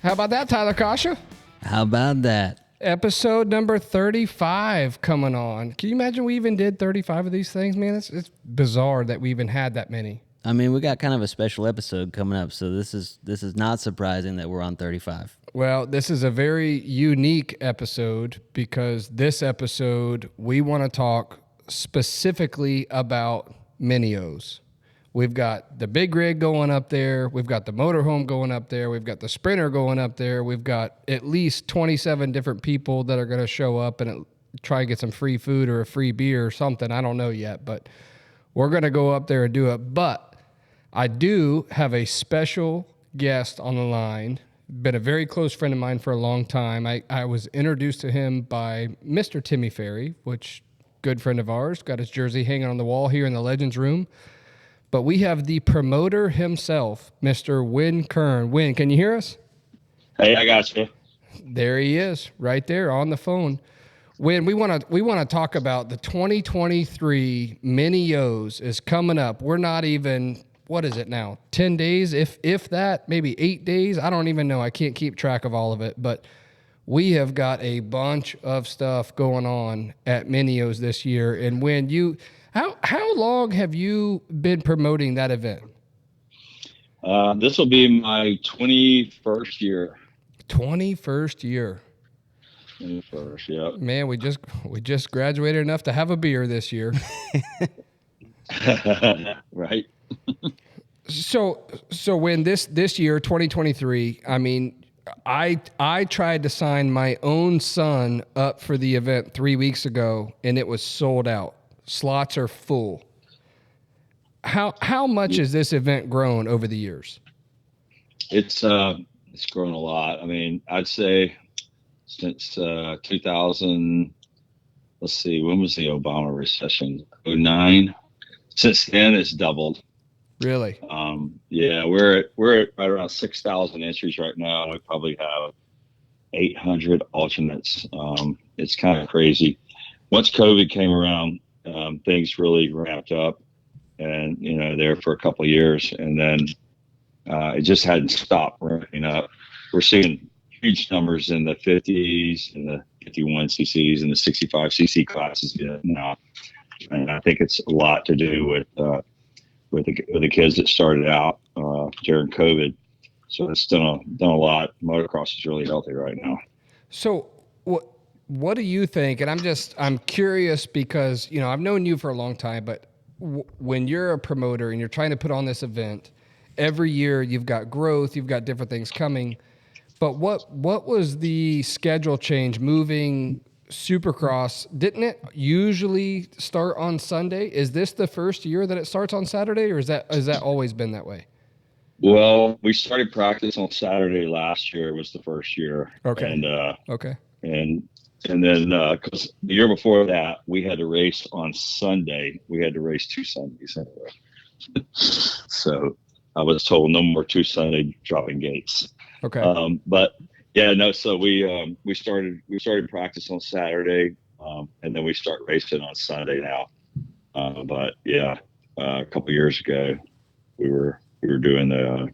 How about that, Tyler Kasha? How about that? Episode number 35 coming on. Can you imagine we even did 35 of these things, man? It's bizarre that we even had that many. I mean, we got kind of a special episode coming up, so this is not surprising that we're on 35. Well, this is a very unique episode because this episode we want to talk specifically about mini-O's. We've got the big rig going up there. We've got the motorhome going up there. We've got the Sprinter going up there. We've got at least 27 different people that are going to show up and try and get some free food or a free beer or something. I don't know yet, but we're going to go up there and do it. But I do have a special guest on the line. Been a very close friend of mine for a long time. I was introduced to him by Mr. Timmy Ferry, which good friend of ours, got his jersey hanging on the wall here in the Legends room. But we have the promoter himself, Mr. Wyn Kern. Wyn, can you hear us? Hey, I got you. There he is, right there on the phone. Wyn, we want to talk about the 2023 Mini-O's is coming up. We're not even, what is it now, 10 days, if that, maybe 8 days? I don't even know. I can't keep track of all of it. But we have got a bunch of stuff going on at Mini-O's this year. And Wyn, How long have you been promoting that event? This will be my 21st year. 21st year. 21st, yeah. Man, we just graduated enough to have a beer this year. Right. So when this year, 2023, I mean, I tried to sign my own son up for the event 3 weeks ago, and it was sold out. Slots are full. How much has this event grown over the years? It's grown a lot. I mean, I'd say since 2000, let's see, when was the Obama recession? 2009. Since then, it's doubled. Really? Yeah, we're at right around 6,000 entries right now. We probably have 800 alternates. It's kind of crazy. Once COVID came around, things really ramped up, and there for a couple of years, and then it just hadn't stopped ramping up. We're seeing huge numbers in the 50s and the 51 cc's and the 65 cc classes now, and I think it's a lot to do with the kids that started out during COVID. So it's done a lot. Motocross is really healthy right now. So what do you think? And I'm curious because, I've known you for a long time, but when you're a promoter and you're trying to put on this event, every year you've got growth, you've got different things coming. But what was the schedule change moving Supercross? Didn't it usually start on Sunday? Is this the first year that it starts on Saturday, or has that always been that way? Well, we started practice on Saturday last year. Was the first year. Okay. And okay. And then, because the year before that, we had to race on Sunday. We had to race 2 Sundays anyway. So I was told no more 2 Sunday dropping gates. Okay. But yeah, no. So we started practice on Saturday, and then we start racing on Sunday now. But yeah, a couple years ago, we were doing the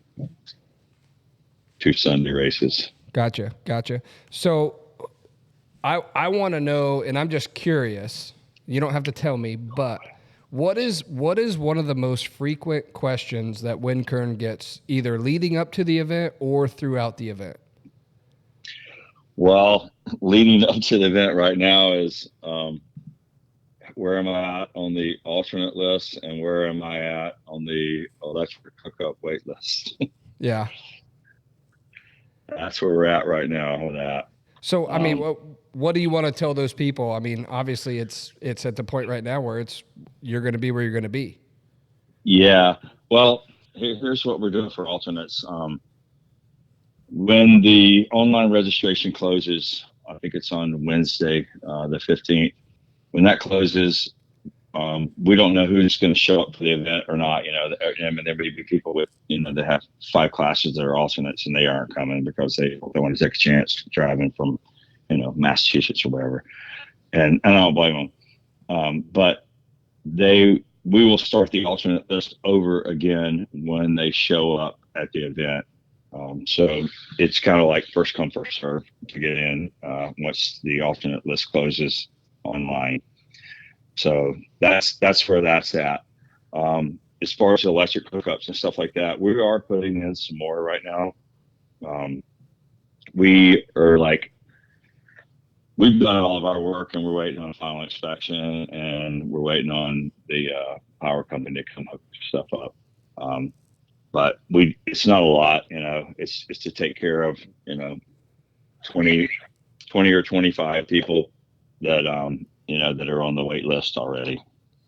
2 Sunday races. Gotcha. So I want to know, and I'm just curious, you don't have to tell me, but what is one of the most frequent questions that Wyn Kern gets either leading up to the event or throughout the event? Well, leading up to the event right now is where am I at on the alternate list, and where am I at on the electric hookup wait list? Yeah. That's where we're at right now with that. So, I mean, what do you want to tell those people? I mean, obviously it's at the point right now where you're going to be where you're going to be. Yeah. Well, here's what we're doing for alternates. When the online registration closes, I think it's on Wednesday, the 15th. When that closes, we don't know who's going to show up for the event or not. I mean, there may be people with, that have 5 classes that are alternates and they aren't coming because they want to take a chance driving from, Massachusetts or wherever. And I don't blame them. But we will start the alternate list over again when they show up at the event. So it's kind of like first come, first serve to get in once the alternate list closes online. So that's where that's at. As far as electric hookups and stuff like that, we are putting in some more right now. We are like, we've done all of our work and we're waiting on final inspection and we're waiting on the power company to come hook stuff up. But it's not a lot, it's to take care of, 20 or 25 people that, that are on the wait list already.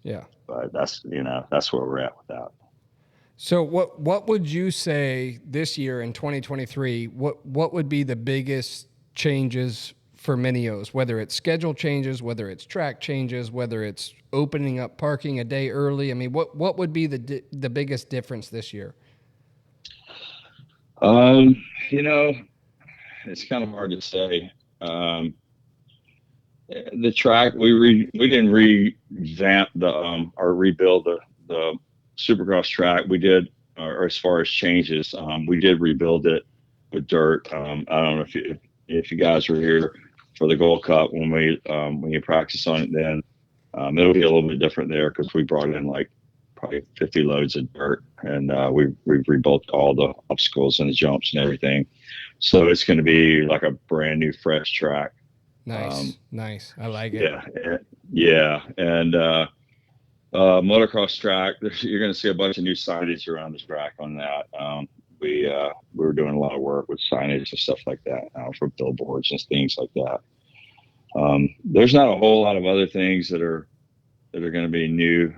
Yeah. But that's where we're at with that. So what would you say this year in 2023, what would be the biggest changes for Minios, whether it's schedule changes, whether it's track changes, whether it's opening up parking a day early? I mean, what would be the biggest difference this year? It's kind of hard to say. The track, we didn't revamp or rebuild the Supercross track. We did, or as far as changes, we did rebuild it with dirt. I don't know if you guys were here for the Gold Cup when you practice on it, then it'll be a little bit different there because we brought in like probably 50 loads of dirt and we rebuilt all the obstacles and the jumps and everything. So it's going to be like a brand new, fresh track. Nice. I like it. Yeah. And motocross track, you're going to see a bunch of new signage around the track on that. We were doing a lot of work with signage and stuff like that for billboards and things like that. There's not a whole lot of other things that are going to be new,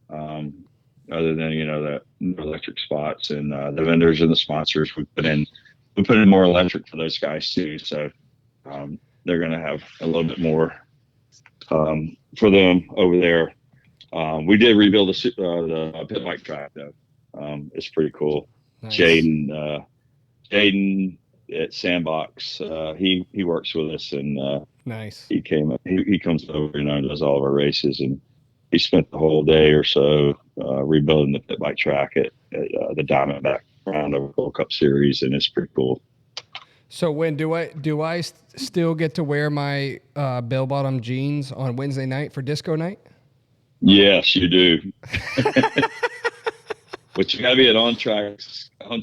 other than the electric spots and the vendors and the sponsors. We put in more electric for those guys too, so they're going to have a little bit more for them over there. We did rebuild the pit bike track though. It's pretty cool. Nice. Jaden at Sandbox, he works with us and nice. He comes over and does all of our races, and he spent the whole day or so rebuilding the pit bike track at the Diamondback round of Gold Cup Series, and it's pretty cool. So when do I still get to wear my bell bottom jeans on Wednesday night for disco night? Yes, you do. But you gotta be at on track. I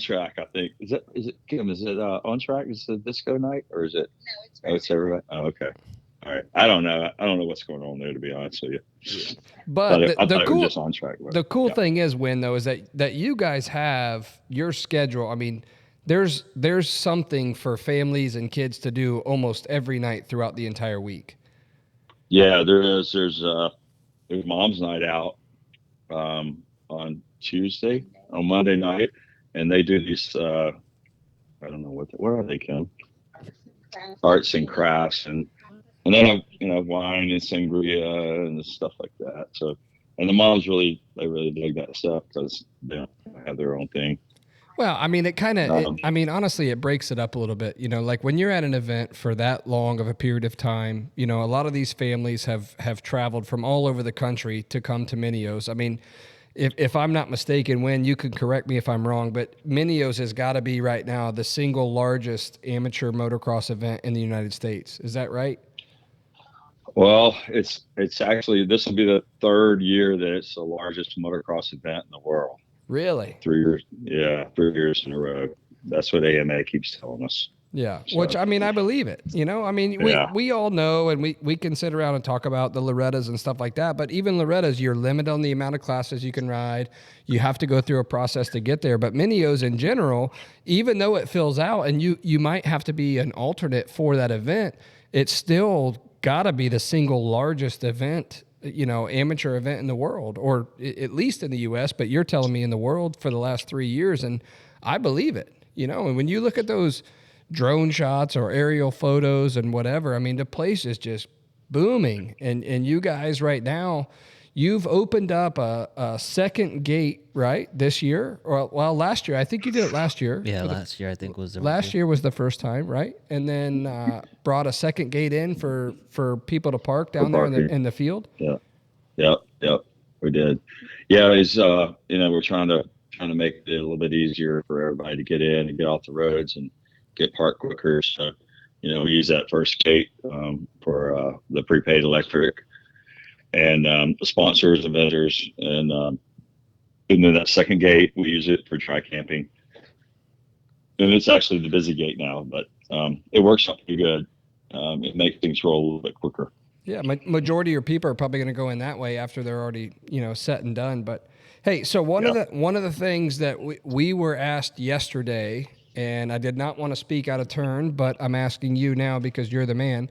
think is it Kim? Is it on track? Is it disco night or is it? No, it's everybody. Oh, okay. All right. I don't know what's going on there, to be honest with you. Yeah. But I thought it was just on track. The cool thing is, Wyn, though, is that you guys have your schedule. I mean, there's something for families and kids to do almost every night throughout the entire week. Yeah, there is. There's Mom's Night Out on Tuesday, on Monday night, and they do these. I don't know what are they, Kim? Arts and crafts, and they have wine and sangria and stuff like that. So, and the moms really dig that stuff because they don't have their own thing. Well, I mean, honestly, it breaks it up a little bit. Like when you're at an event for that long of a period of time, a lot of these families have traveled from all over the country to come to Minios. I mean, if I'm not mistaken, Wyn, you can correct me if I'm wrong, but Minios has got to be right now the single largest amateur motocross event in the United States. Is that right? Well, it's actually, this will be the third year that it's the largest motocross event in the world. Really? 3 years. Yeah, 3 years in a row. That's what AMA keeps telling us. Yeah, so, which, I mean, I believe it. We all know, and we can sit around and talk about the Lorettas and stuff like that, but even Lorettas, you're limited on the amount of classes you can ride. You have to go through a process to get there. But Minios in general, even though it fills out and you might have to be an alternate for that event, it's still got to be the single largest event, amateur event in the world, or at least in the U.S., but you're telling me in the world for the last 3 years, and I believe it. And when you look at those drone shots or aerial photos and whatever, I mean, the place is just booming. And you guys right now, you've opened up a second gate, right, this year? Well, last year. I think you did it last year. Yeah, last year I think was the last year was the first time, right? And then brought a second gate in for people to park down there in the field. Yeah. Yep. We did. Yeah, it's we're trying to trying to make it a little bit easier for everybody to get in and get off the roads and get parked quicker. So, we use that first gate for the prepaid electric and the sponsors and vendors. And then that second gate, we use it for dry camping. And it's actually the busy gate now, but it works out pretty good. It makes things roll a little bit quicker. Yeah, majority of your people are probably going to go in that way after they're already, set and done. But hey, so one of the things that we were asked yesterday, and I did not want to speak out of turn, but I'm asking you now because you're the man,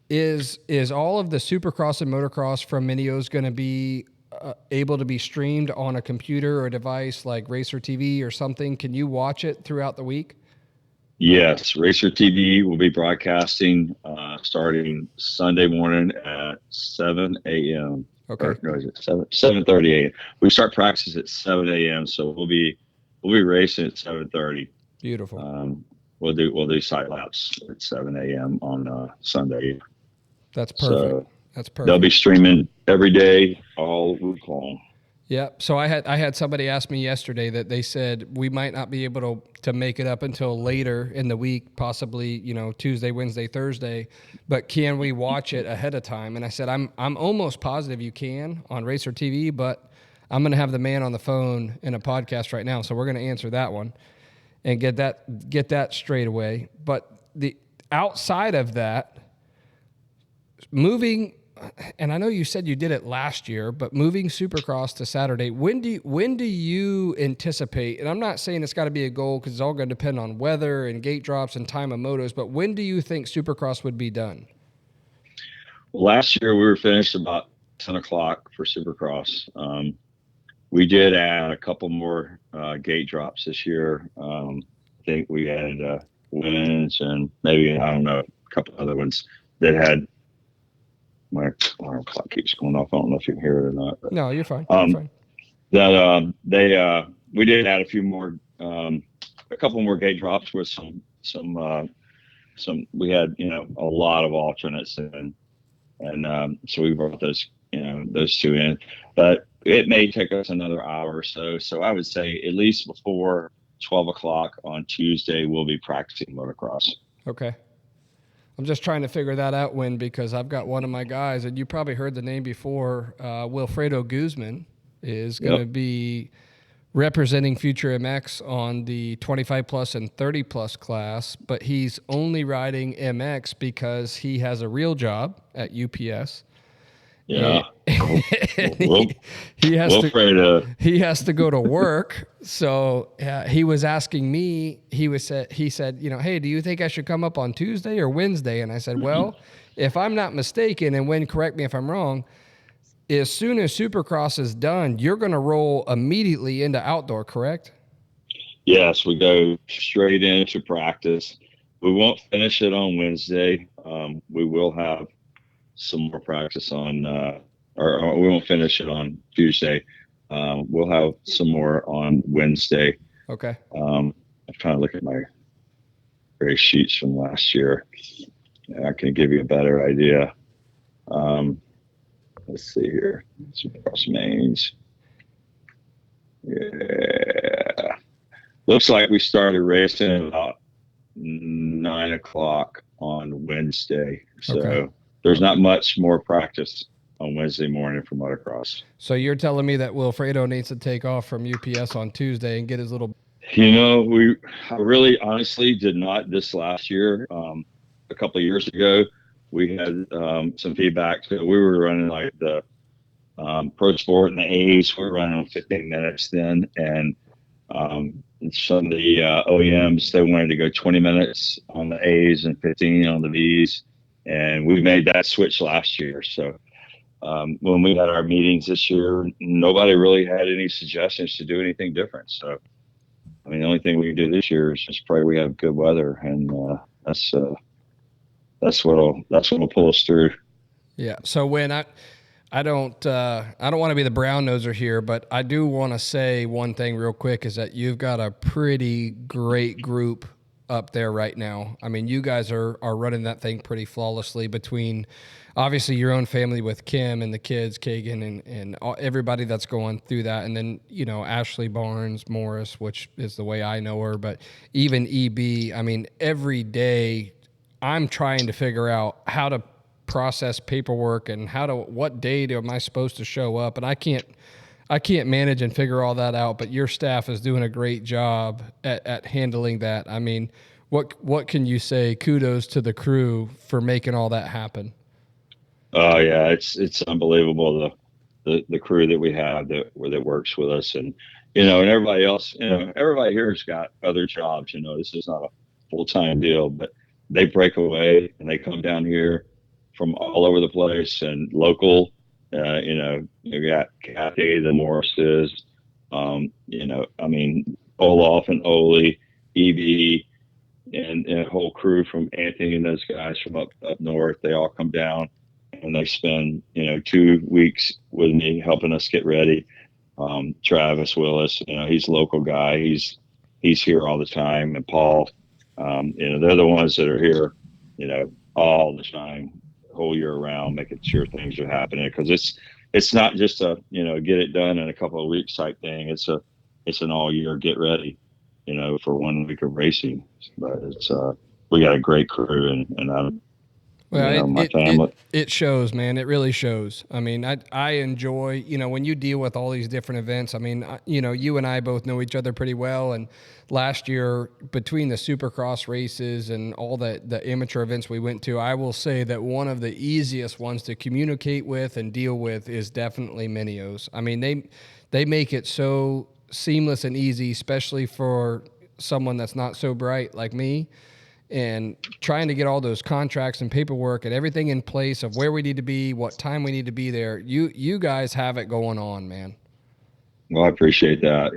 is all of the Supercross and Motocross from Minios going to be able to be streamed on a computer or a device like Racer TV or something? Can you watch it throughout the week? Yes, Racer TV will be broadcasting starting Sunday morning at 7 a.m. Okay. Or, no, is it 7:30 a.m. We start practice at 7 a.m. So we'll be racing at 7:30. Beautiful. We'll do side laps at 7 a.m. on Sunday. That's perfect. So that's perfect. they'll be streaming every day, all week long. Yeah. So I had somebody ask me yesterday that they said we might not be able to make it up until later in the week, possibly, Tuesday, Wednesday, Thursday, but can we watch it ahead of time? And I said, I'm almost positive you can on Racer TV, but I'm going to have the man on the phone in a podcast right now. So we're going to answer that one and get that straight away. But the outside of that, moving, and I know you said you did it last year, but moving Supercross to Saturday, when do you anticipate, and I'm not saying it's got to be a goal because it's all going to depend on weather and gate drops and time of motos, but when do you think Supercross would be done? Well, last year we were finished about 10 o'clock for Supercross. We did add a couple more gate drops this year. I think we added Wynn's and maybe, I don't know, a couple other ones that had. My alarm clock keeps going off. I don't know if you can hear it or not. But, no, you're fine. You're fine. That we did add a few more, a couple more gate drops with some. We had a lot of alternates and so we brought those two in, but it may take us another hour or so. So I would say at least before 12 o'clock on Tuesday we'll be practicing motocross. Okay. I'm just trying to figure that out, Wyn, because I've got one of my guys, and you probably heard the name before, Wilfredo Guzman is going to be representing Future MX on the 25 plus and 30 plus class, but he's only riding MX because he has a real job at UPS. Yeah. He has to go to work. So he was asking me, he said, hey, do you think I should come up on Tuesday or Wednesday? And I said, well, if I'm not mistaken, and Wyn, correct me if I'm wrong, as soon as Supercross is done, you're going to roll immediately into outdoor, correct? Yes, we go straight into practice. We won't finish it on Wednesday. We will have some more practice on, or we won't finish it on Tuesday. We'll have some more on Wednesday. Okay. I'm trying to look at my race sheets from last year. I can give you a better idea. Let's see here. Supercross mains. Yeah. Looks like we started racing at about 9 o'clock on Wednesday. So. Okay. There's not much more practice on Wednesday morning for motocross. So you're telling me that Wilfredo needs to take off from UPS on Tuesday and get his little... I really honestly did not this last year. A couple of years ago, we had some feedback. We were running like the Pro Sport and the A's. We were running on 15 minutes then. And some of the OEMs, they wanted to go 20 minutes on the A's and 15 on the V's. And we made that switch last year. So when we had our meetings this year, nobody really had any suggestions to do anything different. So, I mean, the only thing we can do this year is just pray we have good weather, and that's what'll pull us through. Yeah. So when I don't want to be the brown noser here, but I do want to say one thing real quick is that you've got a pretty great group up there right now. I mean, you guys are running that thing pretty flawlessly between obviously your own family with Kim and the kids, Kagan, and everybody that's going through that. And then, Ashley Barnes, Morris, which is the way I know her, but even EB, I mean, every day I'm trying to figure out how to process paperwork and what date am I supposed to show up. And I can't manage and figure all that out, but your staff is doing a great job at handling that. I mean, what can you say? Kudos to the crew for making all that happen. Oh yeah, it's unbelievable the crew that we have that works with us, and and everybody else. Everybody here has got other jobs. This is not a full-time deal, but they break away and they come down here from all over the place and local. You got Kathy, the Morrises, I mean, Olaf and Oli, Evie, and a whole crew from Anthony and those guys from up north. They all come down and they spend 2 weeks with me helping us get ready. Travis Willis, he's a local guy. He's here all the time, and Paul. They're the ones that are here, all the time, whole year around, making sure things are happening, because it's not just a get it done in a couple of weeks type thing. It's an all year get ready, for 1 week of racing. But we got a great crew, and I'm Well, my family. it shows, man. It really shows. I mean, I enjoy, when you deal with all these different events. I mean, you and I both know each other pretty well. And last year, between the Supercross races and all the amateur events we went to, I will say that one of the easiest ones to communicate with and deal with is definitely Minios. I mean, they make it so seamless and easy, especially for someone that's not so bright like me. And trying to get all those contracts and paperwork and everything in place of where we need to be, what time we need to be there. You guys have it going on, man. Well, I appreciate that.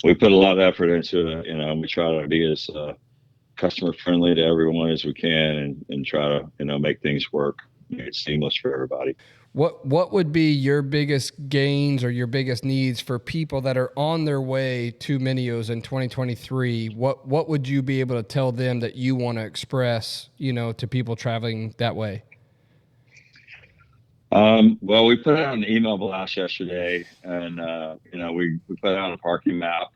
We put a lot of effort into it. We try to be as customer friendly to everyone as we can, and try to make things work, make it seamless for everybody. What would be your biggest gains or your biggest needs for people that are on their way to Minios in 2023? What would you be able to tell them that you want to express, to people traveling that way? Well, we put out an email blast yesterday, and we put out a parking map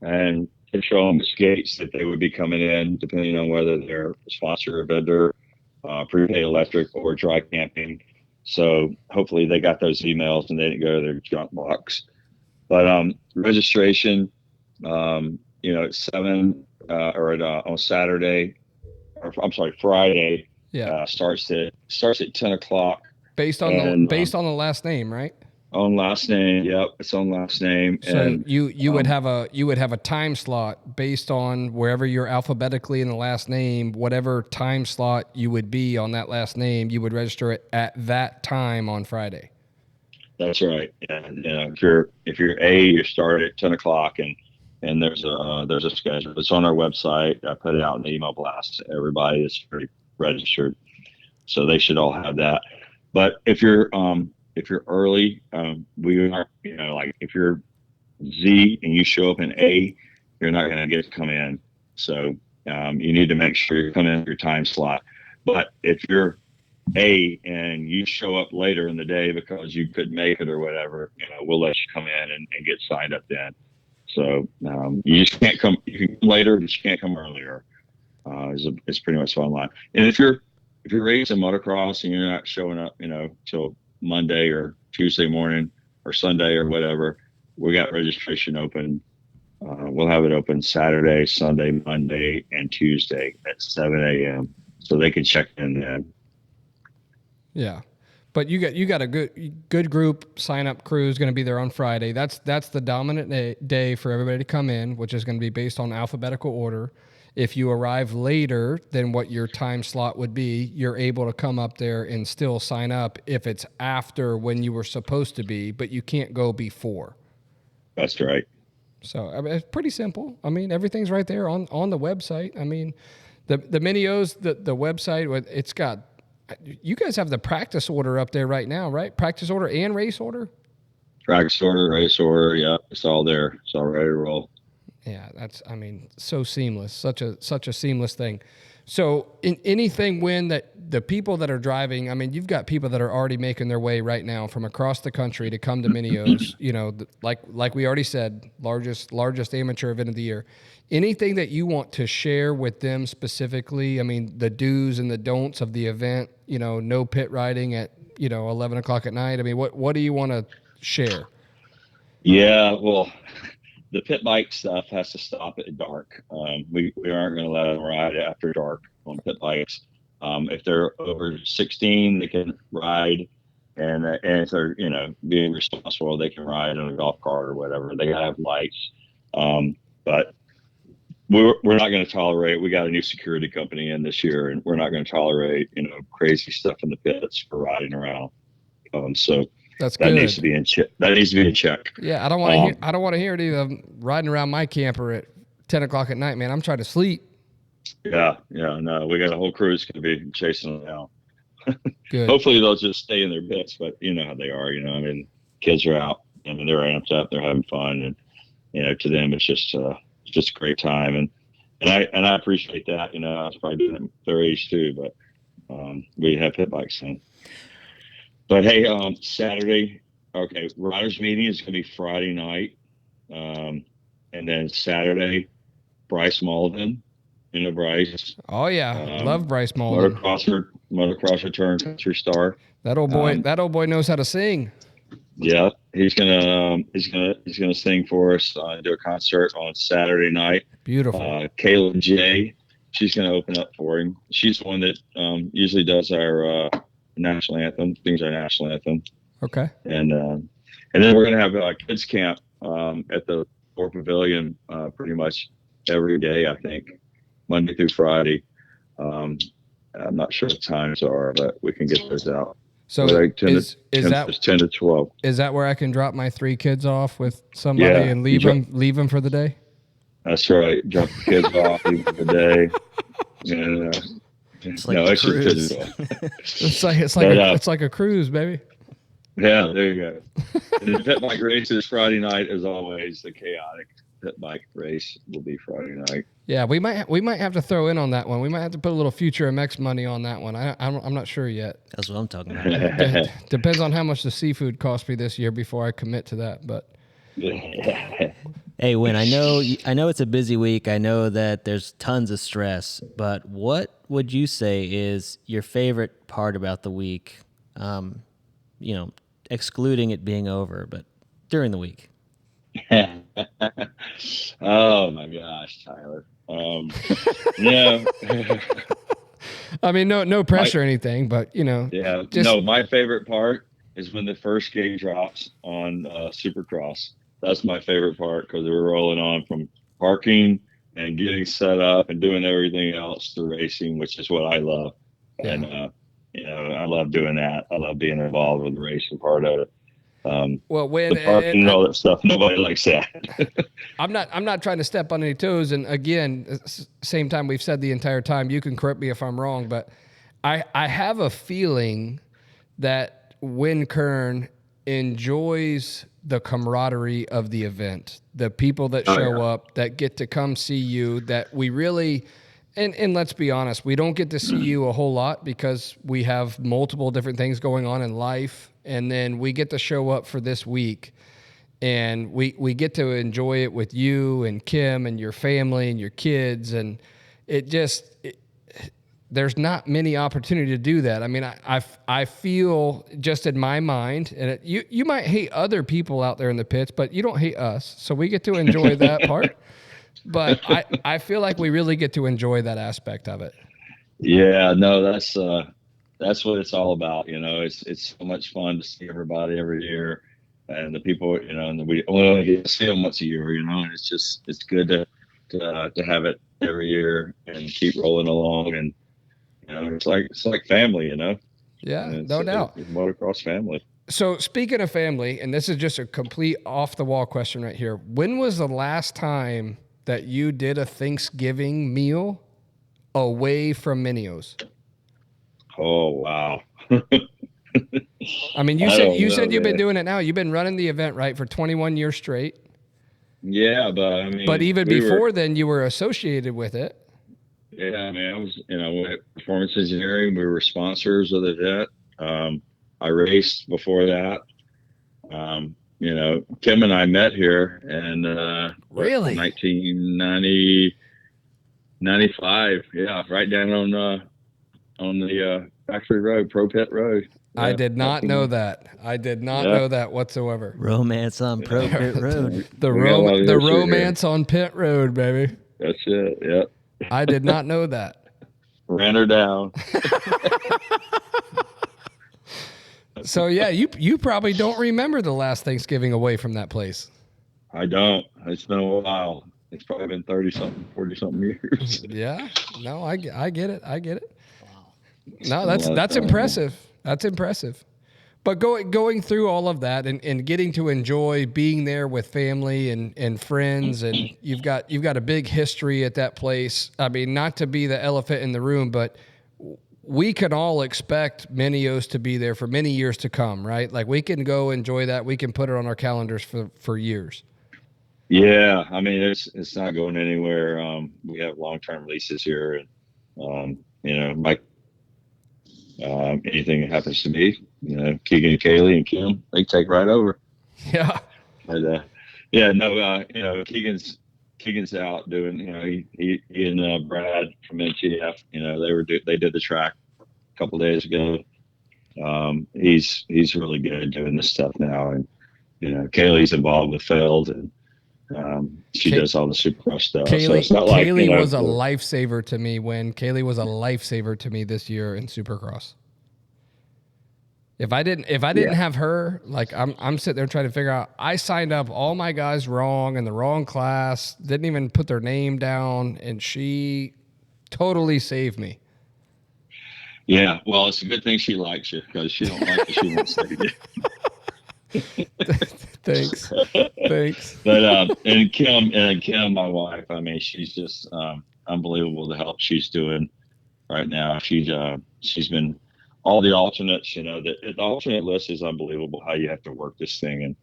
and to show them the gates that they would be coming in, depending on whether they're a sponsor or vendor, prepaid electric or dry camping. So hopefully they got those emails and they didn't go to their junk box. But registration, at 7 on Saturday, or I'm sorry, Friday. Yeah. Starts at 10 o'clock. Based on the last name, right? On last name, yep, it's on last name. So and you would have a time slot based on wherever you're alphabetically in the last name, whatever time slot you would be on that last name, you would register it at that time on Friday. That's right. And if you're A, you start at 10 o'clock, and there's a schedule. It's on our website. I put it out in the email blast to everybody that's already registered, so they should all have that. But if you're early, we are, like if you're Z and you show up in A, you're not going to get to come in. So you need to make sure you come in your time slot. But if you're A and you show up later in the day because you couldn't make it or whatever, we'll let you come in and get signed up then. So you just can't come. You can come later, but you can't come earlier. It's pretty much online. And if you're racing motocross and you're not showing up, till Monday or Tuesday morning or Sunday or whatever, we got registration open. We'll have it open Saturday, Sunday, Monday, and Tuesday at 7 a.m. so they can check in then. Yeah, but you got a good group sign up crew is going to be there on Friday. That's the dominant day for everybody to come in, which is going to be based on alphabetical order. If you arrive later than what your time slot would be, you're able to come up there and still sign up if it's after when you were supposed to be, but you can't go before. That's right. So I mean, it's pretty simple. I mean, everything's right there on the website. I mean, the Minios, the website, it's got, you guys have the practice order up there right now, right? Practice order and race order? Practice order, race order, yeah, it's all there. It's all ready to roll. Yeah, I mean, so seamless, such a seamless thing. So in anything when that the people that are driving, I mean, you've got people that are already making their way right now from across the country to come to Minios, like we already said, largest amateur event of the year. Anything that you want to share with them specifically? I mean, the do's and the don'ts of the event, no pit riding at, 11 o'clock at night. I mean, what do you want to share? Yeah, well, the pit bike stuff has to stop at dark. We aren't going to let them ride after dark on pit bikes. If they're over 16, they can ride, and if they're being responsible, they can ride in a golf cart or whatever. They got to have lights, but we're not going to tolerate. We got a new security company in this year, and we're not going to tolerate crazy stuff in the pits for riding around. So That's that good. needs to be in check. That needs to be in check. Yeah, I don't want to hear. I don't want to hear it either. Riding around my camper at 10 o'clock at night, man. I'm trying to sleep. Yeah. No, we got a whole crew's going to be chasing them now. Good. Hopefully they'll just stay in their bits, but you know how they are. I mean, kids are out. I mean, they're amped up. They're having fun, and to them, it's just a great time. And I appreciate that. I was probably doing it at their age too, but we have pit bikes then. But hey, Saturday, okay, riders meeting is going to be Friday night, and then Saturday, Bryce Malden, Bryce. Oh yeah, love Bryce Malden. Motocross return country star. That old boy knows how to sing. Yeah, he's gonna sing for us. Do a concert on Saturday night. Beautiful. Kayla J, she's gonna open up for him. She's the one that usually does our national anthem, sings our national anthem. Okay. And then we're gonna have a kids camp at the Thor Pavilion pretty much every day, I think, Monday through Friday. I'm not sure what times are, but we can get those out. So like 10 to 12. Is that where I can drop my 3 kids off with somebody and leave them for the day? That's right. Drop the kids off, leave for the day. And, it's like a cruise. It's like a cruise, baby. Yeah, there you go. And the pit bike race is Friday night, as always. The chaotic pit bike race will be Friday night. Yeah, we might have to throw in on that one. We might have to put a little Future MX money on that one. I'm not sure yet. That's what I'm talking about. Depends on how much the seafood cost me this year before I commit to that. But hey, Wyn, I know it's a busy week. I know that there's tons of stress. But what would you say is your favorite part about the week? Excluding it being over, but during the week. Oh my gosh, Tyler. Yeah. I mean, no pressure or anything, but Yeah. No, my favorite part is when the first gate drops on Supercross. That's my favorite part because we're rolling on from parking and getting set up and doing everything else to racing, which is what I love. Yeah. And I love doing that. I love being involved with the racing part of it. Well, when the parking and all that stuff, nobody likes that. I'm not trying to step on any toes. And again, same time we've said the entire time, you can correct me if I'm wrong, but I have a feeling that Wyn Kern enjoys the camaraderie of the event, the people that show up, that get to come see you, that we really, and let's be honest, we don't get to see you a whole lot because we have multiple different things going on in life. And then we get to show up for this week and we get to enjoy it with you and Kim and your family and your kids. And there's not many opportunity to do that. I mean, I feel just in my mind, and you might hate other people out there in the pits, but you don't hate us. So we get to enjoy that part. But I feel like we really get to enjoy that aspect of it. Yeah, no, that's what it's all about. It's so much fun to see everybody every year, and the people, and we only get to see them once a year, and it's good to have it every year and keep rolling along, and it's like family, Yeah, no doubt. It's motocross family. So speaking of family, and this is just a complete off the wall question right here. When was the last time that you did a Thanksgiving meal away from Minios? Oh, wow. I mean, you said you've been doing it now. You've been running the event, right, for 21 years straight. Yeah, but I But mean, even we were. before then, you were associated with it. Yeah, I mean, I was, with performance engineering. We were sponsors of the event. I raced before that. Kim and I met here in Really? 1990, 95. Yeah, right down on the factory road, Pro Pit Road. I Yeah, did not know 1990. that. I did not Yeah, know that whatsoever. Romance on Pro yeah. Pit Road. We got a lot of The history here. romance on pit road, baby. That's it. Yeah, I did not know that. ran her down. So yeah, you probably don't remember the last Thanksgiving away from that place. I don't. It's been a while. It's probably been 30 something, 40 something years. Yeah. No, I get it. I get it. It's No, been a lot of that's time. impressive. That's impressive. But going through all of that and getting to enjoy being there with family and friends, and you've got a big history at that place. I mean, not to be the elephant in the room, but we can all expect Minios to be there for many years to come, right? Like we can go enjoy that. We can put it on our calendars for years. Yeah, I mean it's not going anywhere. We have long term leases here, and Mike. Anything that happens to me, Keegan and Kaylee and Kim, they take right over. Yeah. But yeah, no, Keegan's out doing. He and Brad from NTF. They did the track a couple days ago. He's really good at doing this stuff now, and Kaylee's involved with Feld, and she does all the Supercross stuff. So it's not like Kaylee was a lifesaver to me Kaylee was a lifesaver to me this year in Supercross. If I didn't Yeah. have her, like I'm sitting there trying to figure out. I signed up all my guys wrong in the wrong class, didn't even put their name down, and she totally saved me. Yeah, well, it's a good thing she likes you because she don't like you. She won't stay you. Thanks. Thanks. But and Kim, my wife. I mean, she's just unbelievable. The help she's doing right now. She's been all the alternates. The alternate list is unbelievable. How you have to work this thing,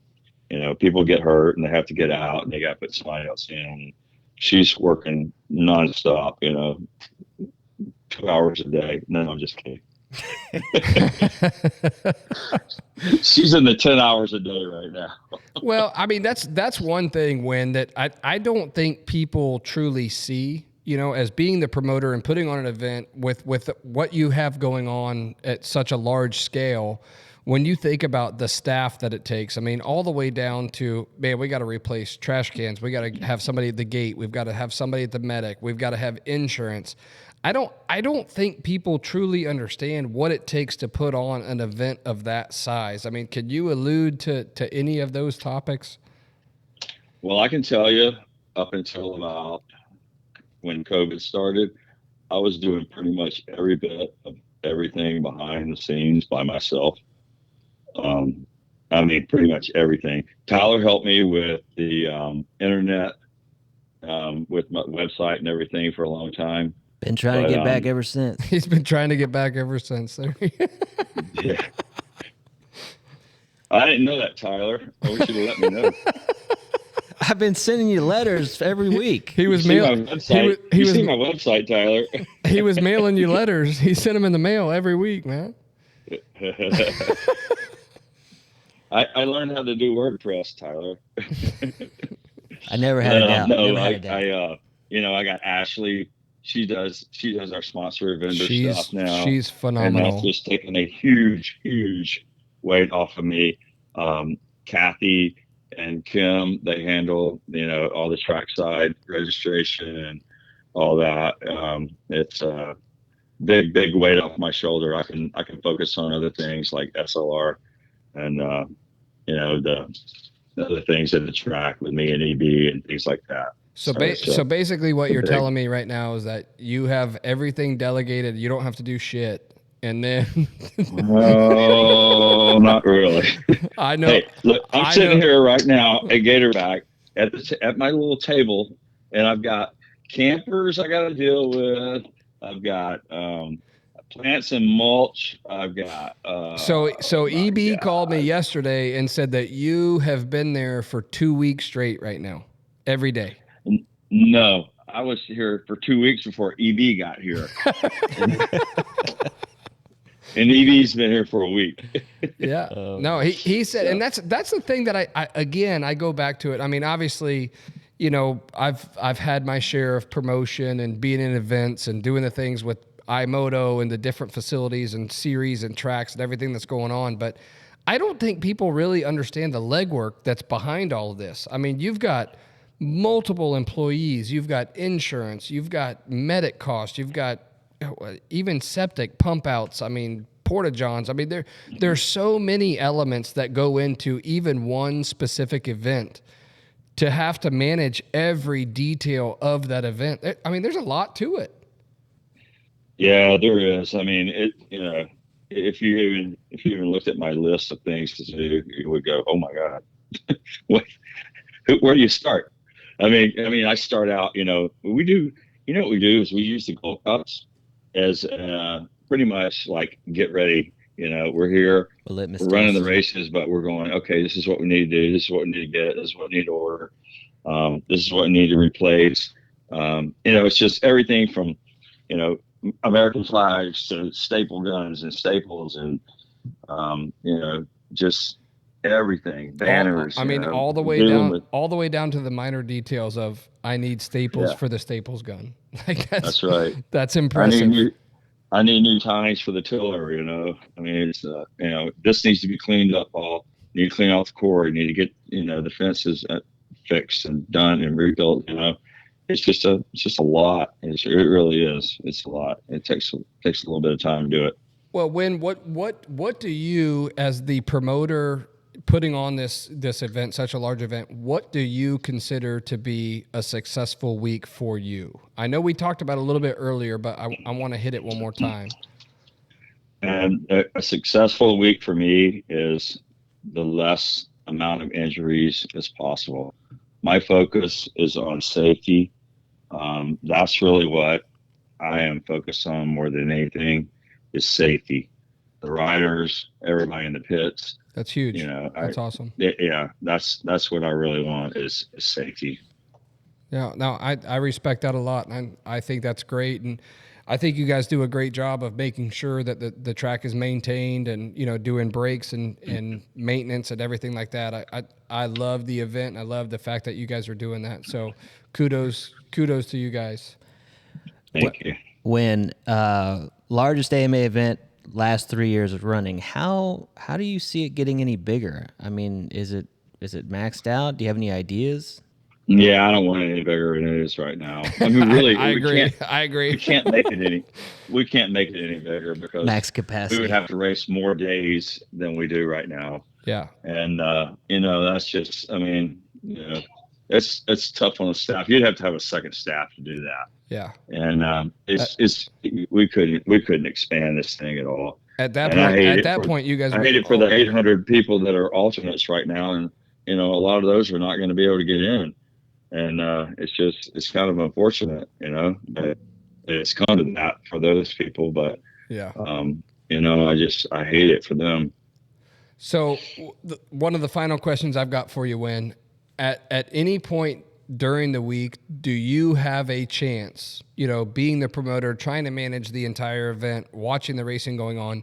and people get hurt and they have to get out, and they got to put somebody else in. She's working nonstop. 2 hours a day. No, I'm just kidding. She's in the 10 hours a day right now. Well, I mean that's one thing that I don't think people truly see, as being the promoter and putting on an event with what you have going on at such a large scale. When you think about the staff that it takes, I mean, all the way down to, man, we got to replace trash cans. We got to have somebody at the gate. We've got to have somebody at the medic. We've got to have insurance. I don't think people truly understand what it takes to put on an event of that size. I mean, could you allude to any of those topics? Well, I can tell you, up until about when COVID started, I was doing pretty much every bit of everything behind the scenes by myself. I mean, pretty much everything. Tyler helped me with the internet, with my website and everything for a long time. Been trying to get back ever since. He's been trying to get back ever since. Yeah. I didn't know that, Tyler. I wish you'd have let me know. I've been sending you letters every week. He was mailing. mailing. You see my website, Tyler. He was mailing you letters. He sent them in the mail every week, man. I learned how to do WordPress, Tyler. I never had a doubt. No, never had a doubt. I got Ashley. She does our sponsor vendor stuff now. She's phenomenal. And that's just taken a huge weight off of me. Kathy and Kim, they handle, all the trackside registration and all that. It's a big weight off my shoulder. I can focus on other things like SLR and the other things at the track with me and EB and things like that. So basically what you're telling me right now is that you have everything delegated. You don't have to do shit. And then oh, not really. I know. Hey, look, I'm sitting here right now at Gatorback at my little table, and I've got campers I got to deal with. I've got plants and mulch. I've got so EB called me yesterday and said that you have been there for 2 weeks straight right now. every day. No, I was here for 2 weeks before EB got here, and, and EB's been here for a week. Yeah. No, he said, So, and that's the thing that I again I go back to it. I mean, obviously, I've had my share of promotion and being in events and doing the things with iMoto and the different facilities and series and tracks and everything that's going on, but I don't think people really understand the legwork that's behind all of this. I mean, you've got multiple employees, you've got insurance, you've got medic costs, you've got even septic pump outs. I mean, porta johns. I mean, there's so many elements that go into even one specific event to have to manage every detail of that event. I mean, there's a lot to it. yeah, there is. I mean, if you even looked at my list of things to do, you would go, "Oh my God, what, where do you start?" I start out. We do. What we do is we use the Gold Cups as pretty much like get ready. We're here, A litmus we're running the test. races, but we're going. Okay, this is what we need to do. This is what we need to get. This is what we need to order. This is what we need to replace. It's just everything from you know American flags to staple guns and staples and just everything, banners. I mean, Dealing with all the way down to the minor details of I need staples yeah, for the staples gun. Like that's right. that's I need impressive. new I need new tines for the tiller. I mean, it's this needs to be cleaned up. All you need to clean off the core. You need to get the fences fixed and done and rebuilt. It's just a lot. It really is. It's a lot. It takes a little bit of time to do it. Well, Wyn, what do you, as the promoter putting on this event, such a large event, what do you consider to be a successful week for you? I know we talked about it a little bit earlier, but I want to hit it one more time. And a successful week for me is the less amount of injuries as possible. My focus is on safety. That's really what I am focused on more than anything is safety. The riders, everybody in the pits, That's huge. I, That's awesome. yeah, that's what I really want is safety. Yeah, no, I respect that a lot, and I think that's great, and I think you guys do a great job of making sure that the track is maintained and doing breaks and maintenance and everything like that. I love the event. I love the fact that you guys are doing that. So kudos to you guys. What Thank you. when largest AMA event last 3 years of running? How do you see it getting any bigger? I mean, is it maxed out? Do you have any ideas? Yeah, I don't want it any bigger than it is right now. I mean, really, I we agree. can't I agree. we can't make it any we can't make it any bigger because Max we capacity. would have to race more days than we do right now. Yeah. And that's just it's tough on the staff. You'd have to have a second staff to do that. Yeah. And it's we couldn't expand this thing at all. At that And point, you guys I would. hate it for the 800 people that are alternates right now, and a lot of those are not going to be able to get in, and it's kind of unfortunate, that it's come to that for those people. But Yeah. I hate it for them. So one of the final questions I've got for you, Wyn, at any point during the week, do you have a chance, being the promoter, trying to manage the entire event, watching the racing going on,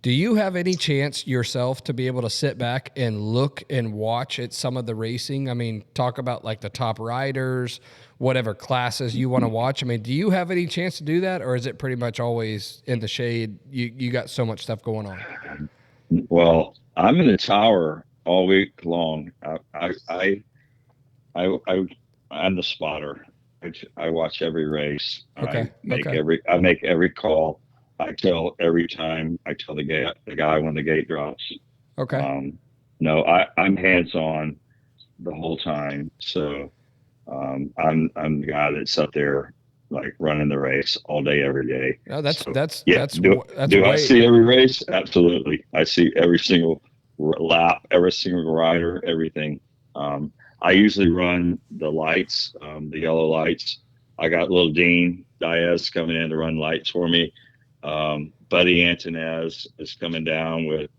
do you have any chance yourself to be able to sit back and look and watch at some of the racing? I mean, talk about like the top riders, whatever classes you want to watch. I mean, do you have any chance to do that, or is it pretty much always in the shade? You got so much stuff going on. Well, I'm in the tower all week long. I'm the spotter. I watch every race. Okay. I make every call. I tell every time. I tell the guy when the gate drops. Okay. No, I'm hands on the whole time. So I'm the guy that's up there like running the race all day, every day. No, that's So, that's yeah. that's Do that's I way. see every race? Absolutely. I see every single lap, every single rider, everything. I usually run the lights, the yellow lights. I got little Dean Diaz coming in to run lights for me. Buddy Antonez is coming down with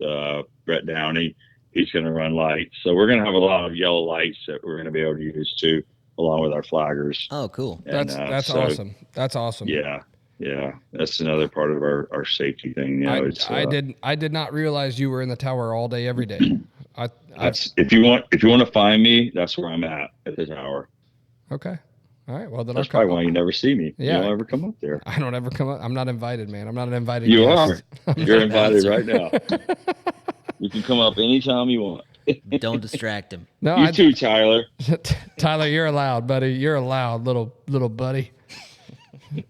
Brett Downey. He's going to run lights. So we're going to have a lot of yellow lights that we're going to be able to use too. along with our flaggers. Oh, cool. And That's so, awesome. That's awesome. yeah, that's another part of our safety thing. You know, it's I did not realize you were in the tower all day every day. I that's if you want to find me, that's where I'm at the tower. Okay. All right. Well, then I'll That's come. probably why you never see me. You Yeah. don't ever come up there. I don't ever come up. I'm not invited, man. I'm not an invited You guest. are. You're invited right now. You can come up anytime you want. Don't distract him. No, You too, Tyler. Tyler, you're allowed, buddy. You're allowed, little buddy.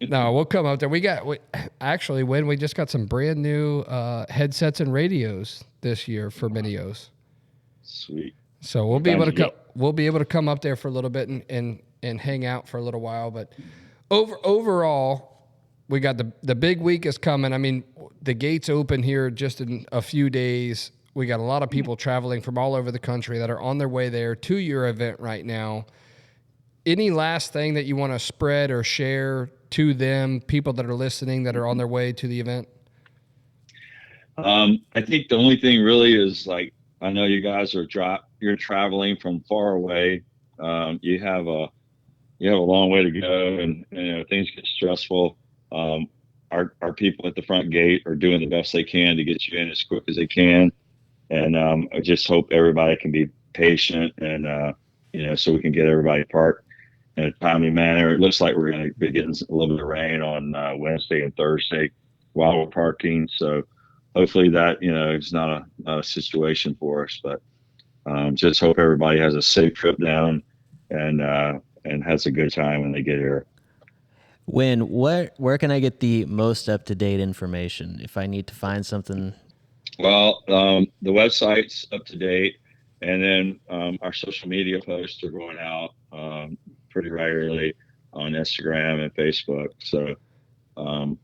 No, we'll come up there. Actually, when we just got some brand new headsets and radios this year for Minios. Sweet. So we'll be able to come. We'll be able to come up there for a little bit and hang out for a little while. But overall, we got the big week is coming. I mean, the gates open here just in a few days. We got a lot of people traveling from all over the country that are on their way there to your event right now. Any last thing that you want to spread or share to them, people that are listening that are on their way to the event? I think the only thing really is, like, I know you guys you're traveling from far away. You have a long way to go, and you know, things get stressful. Our people at the front gate are doing the best they can to get you in as quick as they can. And I just hope everybody can be patient and, you know, so we can get everybody parked in a timely manner. It looks like we're going to be getting a little bit of rain on Wednesday and Thursday while we're parking. So hopefully that, you know, it's not a situation for us, but just hope everybody has a safe trip down and has a good time when they get here. Wyn, where can I get the most up-to-date information if I need to find something? Well, the website's up to date, and then our social media posts are going out pretty regularly on Instagram and Facebook. So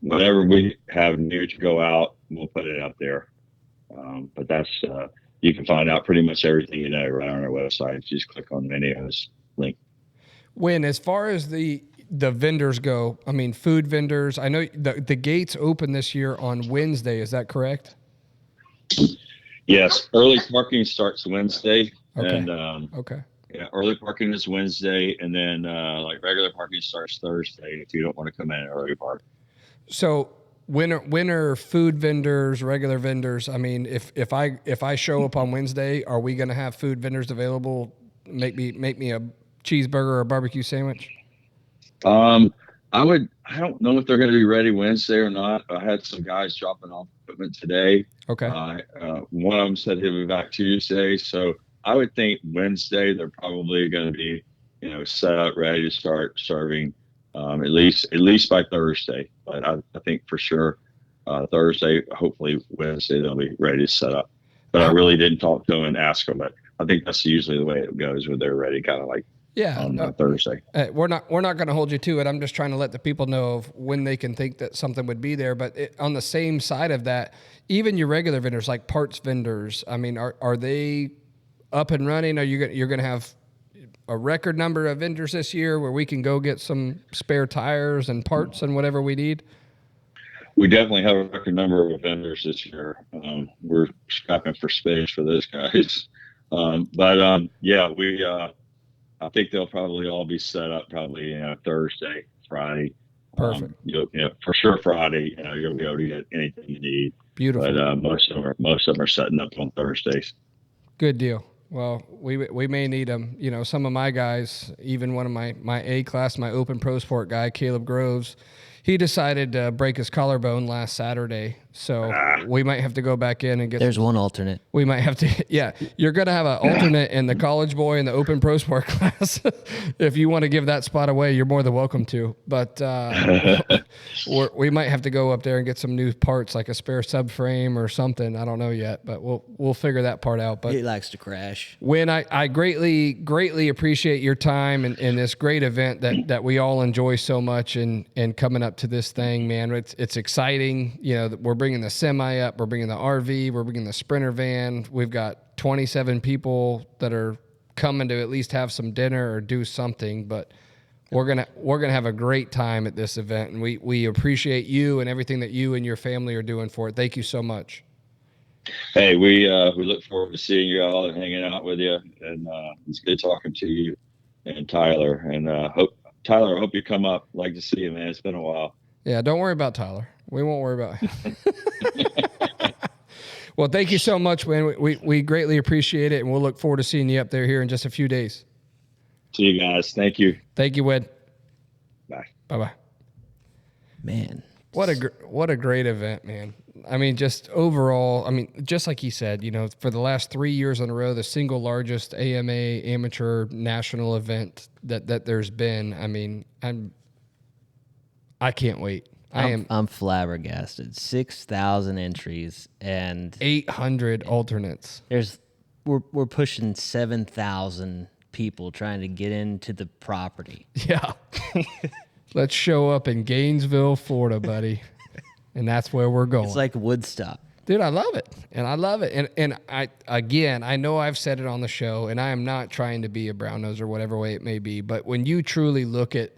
whenever we have new to go out, we'll put it out there. But that's you can find out pretty much everything you know right on our website. Just click on the videos link. When, as far as the vendors go, I mean, food vendors, I know the gates open this year on Wednesday. Is that correct? Yes, early parking starts Wednesday, Okay. and Okay. yeah, early parking is Wednesday, and then like regular parking starts Thursday if you don't want to come in early park. So winter food vendors, regular vendors. I mean, if I show up on Wednesday, are we going to have food vendors available? Make me a cheeseburger or a barbecue sandwich. I don't know if they're going to be ready Wednesday or not. I had some guys dropping off equipment today. Okay. One of them said he'll be back Tuesday, so I would think Wednesday they're probably going to be, you know, set up, ready to start serving, at least by Thursday. But I think for sure Thursday, hopefully Wednesday they'll be ready to set up. But I really didn't talk to them and ask them. But I think that's usually the way it goes when they're ready, kind of like on Thursday. We're not going to hold you to it. I'm just trying to let the people know of when they can think that something would be there. But on the same side of that, even your regular vendors, like parts vendors, I mean, are they up and running? Are you're going to have a record number of vendors this year where we can go get some spare tires and parts and whatever we need? We definitely have a record number of vendors this year. We're scrapping for space for those guys. Yeah, I think they'll probably all be set up probably Thursday, Friday. Perfect. For sure Friday, you'll be able to get anything you need. Beautiful. But most of them are setting up on Thursdays. Good deal. Well, we may need them. You know, some of my guys, even one of my A class, my open pro sport guy, Caleb Groves, he decided to break his collarbone last Saturday. So we might have to go back in and get. There's one alternate. We might have to. Yeah, you're gonna have an alternate in the college boy and the open pro sport class. If you want to give that spot away, you're more than welcome to. But we might have to go up there and get some new parts, like a spare subframe or something. I don't know yet, but we'll figure that part out. But he likes to crash. Wyn, I greatly appreciate your time and this great event that we all enjoy so much, and coming up to this thing, man. It's exciting. You know, we're bringing the semi up, we're bringing the RV, we're bringing the Sprinter van. We've got 27 people that are coming to at least have some dinner or do something, but we're gonna have a great time at this event, and we appreciate you and everything that you and your family are doing for it. Thank you so much. Hey, we look forward to seeing you all and hanging out with you, and it's good talking to you. and Tyler. And Tyler, I hope you come up. Like to see you, man. It's been a while. Yeah, don't worry about Tyler. We won't worry about him. Well, thank you so much, man. We greatly appreciate it, and we'll look forward to seeing you up there here in just a few days. See you guys. Thank you. Thank you, Wed. Bye. Bye-bye. Man, What a great event, man. I mean, just overall, I mean, just like he said, for the last 3 years in a row, the single largest AMA amateur national event that there's been. I mean, I can't wait. I'm flabbergasted. 6,000 entries and 800 alternates. we're pushing 7,000 people trying to get into the property. Yeah. Let's show up in Gainesville, Florida, buddy. And that's where we're going. It's like Woodstock. Dude, I love it. And I love it. And I know I've said it on the show, and I am not trying to be a brown nose or whatever way it may be, but when you truly look at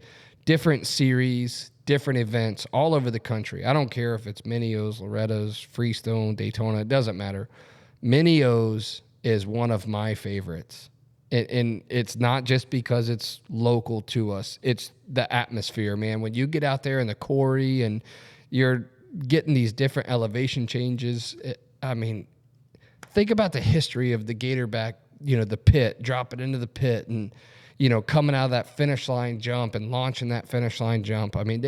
different series, different events all over the country, I don't care if it's Mini-O's, Loretta's, Freestone, Daytona, it doesn't matter. Mini-O's is one of my favorites. And it's not just because it's local to us. It's the atmosphere, man. When you get out there in the quarry and you're getting these different elevation changes, I mean, think about the history of the Gatorback, the pit, dropping into the pit and, coming out of that finish line jump and launching that finish line jump. I mean,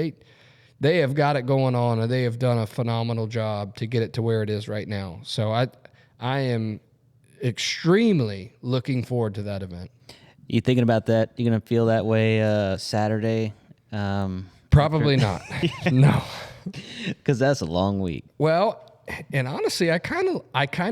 they have got it going on, and they have done a phenomenal job to get it to where it is right now. So I am extremely looking forward to that event. You thinking about that? You gonna feel that way Saturday? Probably not. No. Because that's a long week. Well, and honestly, I kind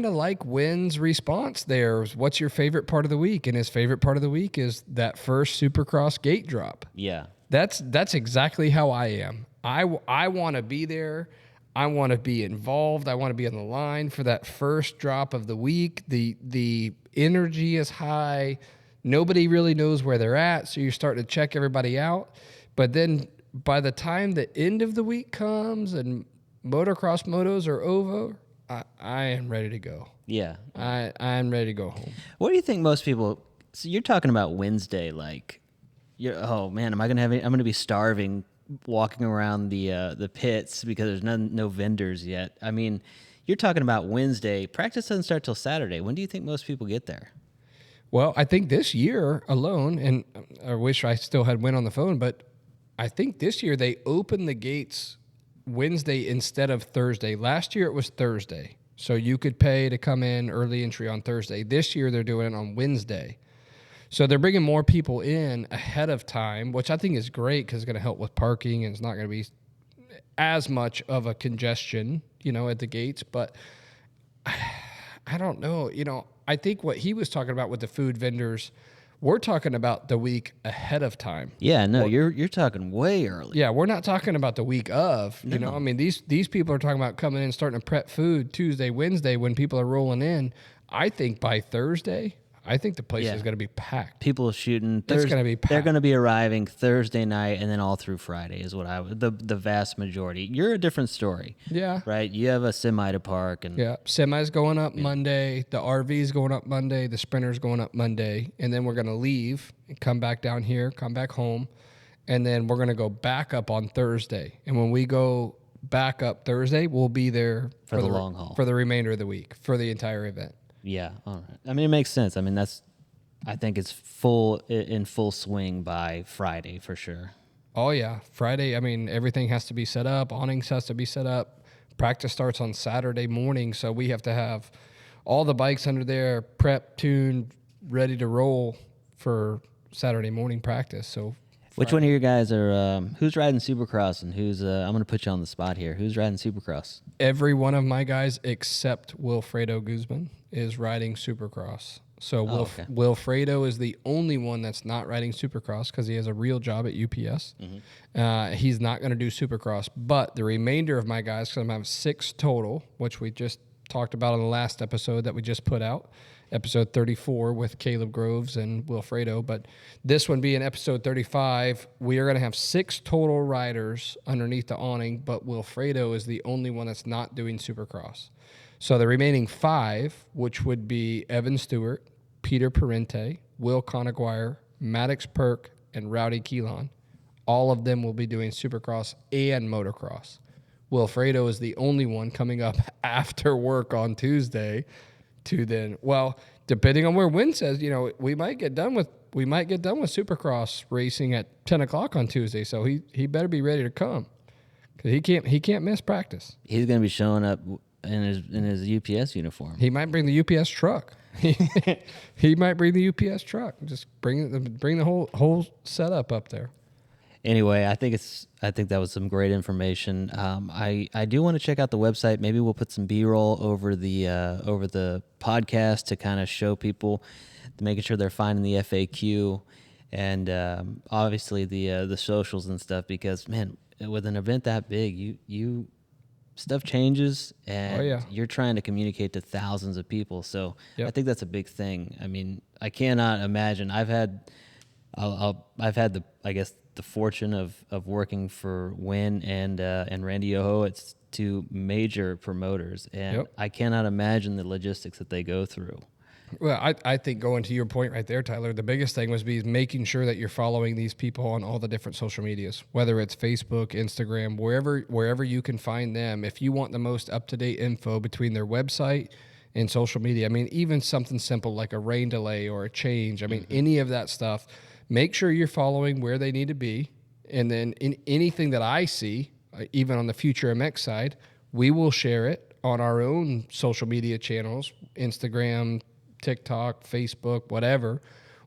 of like Wyn's response there. What's your favorite part of the week? And his favorite part of the week is that first Supercross gate drop. Yeah. That's exactly how I am. I want to be there. I want to be involved. I want to be on the line for that first drop of the week. The energy is high. Nobody really knows where they're at, so you're starting to check everybody out. But then by the time the end of the week comes and motocross motos are over, I am ready to go. Yeah. I'm ready to go home. What do you think most people? So you're talking about Wednesday, like, oh man, I'm gonna be starving walking around the pits because there's no vendors yet. I mean, you're talking about Wednesday. Practice doesn't start till Saturday. When do you think most people get there? Well, I think this year alone, and I wish I still had Wyn on the phone, but I think this year they opened the gates Wednesday instead of Thursday. Last year it was Thursday, so you could pay to come in early entry on Thursday. This year they're doing it on Wednesday. So they're bringing more people in ahead of time, which I think is great because it's going to help with parking and it's not going to be as much of a congestion, at the gates. But I don't know. I think what he was talking about with the food vendors, we're talking about the week ahead of time. Yeah, no, you're talking way early. Yeah, we're not talking about the week of. I mean, these people are talking about coming in, starting to prep food Tuesday, Wednesday when people are rolling in. I think by Thursday, I think the place is going to be packed. People shooting. It's going to be packed. They're going to be arriving Thursday night and then all through Friday is what the vast majority. You're a different story. Yeah. Right? You have a semi to park. And yeah. Semi's going up Monday. The RV's going up Monday. The Sprinter's going up Monday. And then we're going to leave and come back down here, come back home. And then we're going to go back up on Thursday. And when we go back up Thursday, we'll be there for the long haul. For the remainder of the week, for the entire event. Yeah, all right. I mean, it makes sense. I mean, I think it's in full swing by Friday for sure. Oh yeah, Friday. I mean, everything has to be set up. Awnings has to be set up. Practice starts on Saturday morning, so we have to have all the bikes under there, prep, tuned, ready to roll for Saturday morning practice. So, which one of your guys are? Who's riding Supercross and who's? I'm going to put you on the spot here. Who's riding Supercross? Every one of my guys except Wilfredo Guzman is riding Supercross. So Wilfredo is the only one that's not riding Supercross because he has a real job at UPS. Mm-hmm. He's not going to do Supercross. But the remainder of my guys, because I'm going to have 6 total, which we just talked about on the last episode that we just put out, episode 34 with Caleb Groves and Wilfredo. But this one being episode 35, we are going to have 6 total riders underneath the awning, but Wilfredo is the only one that's not doing Supercross. So the remaining 5, which would be Evan Stewart, Peter Parente, Will Conaguire, Maddox Perk, and Rowdy Keelan. All of them will be doing Supercross and Motocross. Wilfredo is the only one coming up after work on Tuesday to then, well, depending on where Wyn says, we might get done with Supercross racing at 10 o'clock on Tuesday. So he better be ready to come because he can't miss practice. He's going to be showing up in his UPS uniform. He might bring the UPS truck. He might bring the UPS truck. Just bring the whole setup up there. Anyway, I think that was some great information. I do want to check out the website. Maybe we'll put some B-roll over the podcast to kind of show people, making sure they're finding the FAQ, and obviously the socials and stuff. Because man, with an event that big, you stuff changes, and you're trying to communicate to thousands of people. So I think that's a big thing. I mean, I cannot imagine. I've had the fortune of working for Wyn and Randy Yoho. It's two major promoters, and I cannot imagine the logistics that they go through. Well, I think going to your point right there, Tyler, the biggest thing was making sure that you're following these people on all the different social medias, whether it's Facebook, Instagram, wherever you can find them. If you want the most up-to-date info between their website and social media, I mean, even something simple like a rain delay or a change, I mean, any of that stuff, make sure you're following where they need to be. And then in anything that I see, even on the Future MX side, we will share it on our own social media channels, Instagram, TikTok, Facebook, whatever.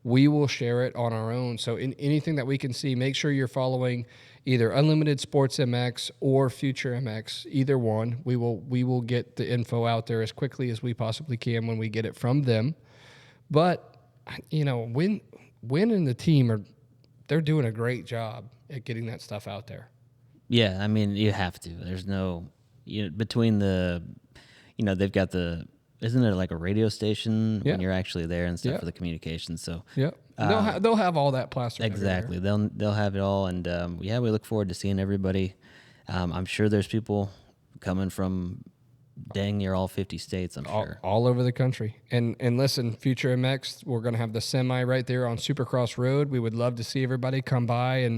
We will share it on our own. So in anything that we can see, make sure you're following either Unlimited Sports MX or Future MX, either one. We will get the info out there as quickly as we possibly can when we get it from them. But, Wyn and the team they're doing a great job at getting that stuff out there. Yeah, I mean, you have to. There's no, between they've got isn't it like a radio station when you're actually there and stuff for the communication? So they'll have all that plastered. Exactly, they'll have it all, and we look forward to seeing everybody. I'm sure there's people coming from dang near all 50 states, I'm sure. All over the country. And listen, Future MX, we're going to have the semi right there on Supercross Road. We would love to see everybody come by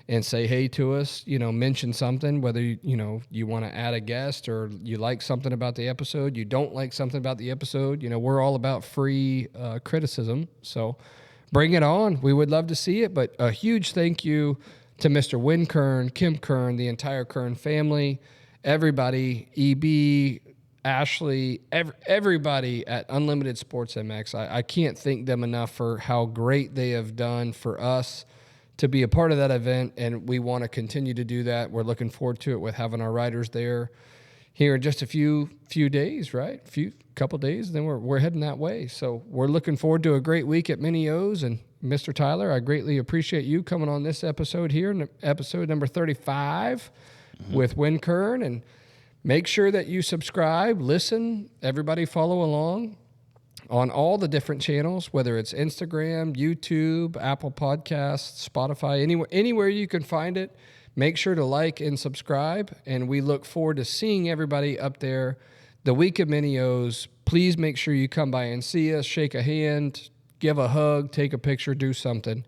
and say hey to us, mention something, whether you want to add a guest or you like something about the episode, you don't like something about the episode. We're all about free criticism. So bring it on. We would love to see it. But a huge thank you to Mr. Wyn Kern, Kim Kern, the entire Kern family, everybody, EB, Ashley, everybody at Unlimited Sports MX. I can't thank them enough for how great they have done for us to be a part of that event, and we want to continue to do that. We're looking forward to it with having our riders there here in just a few days, right? Couple days, then we're heading that way. So we're looking forward to a great week at Mini O's. And Mr. Tyler, I greatly appreciate you coming on this episode here, episode number 35 with Wyn Kern. And make sure that you subscribe, listen, everybody follow along on all the different channels, whether it's Instagram, YouTube, Apple Podcasts, Spotify, anywhere you can find it. Make sure to like and subscribe, and we look forward to seeing everybody up there the week of Mini O's. Please make sure you come by and see us, shake a hand, give a hug, take a picture, do something.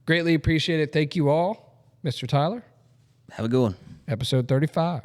Greatly appreciate it. Thank you all. Mr. Tyler. Have a good one. Episode 35.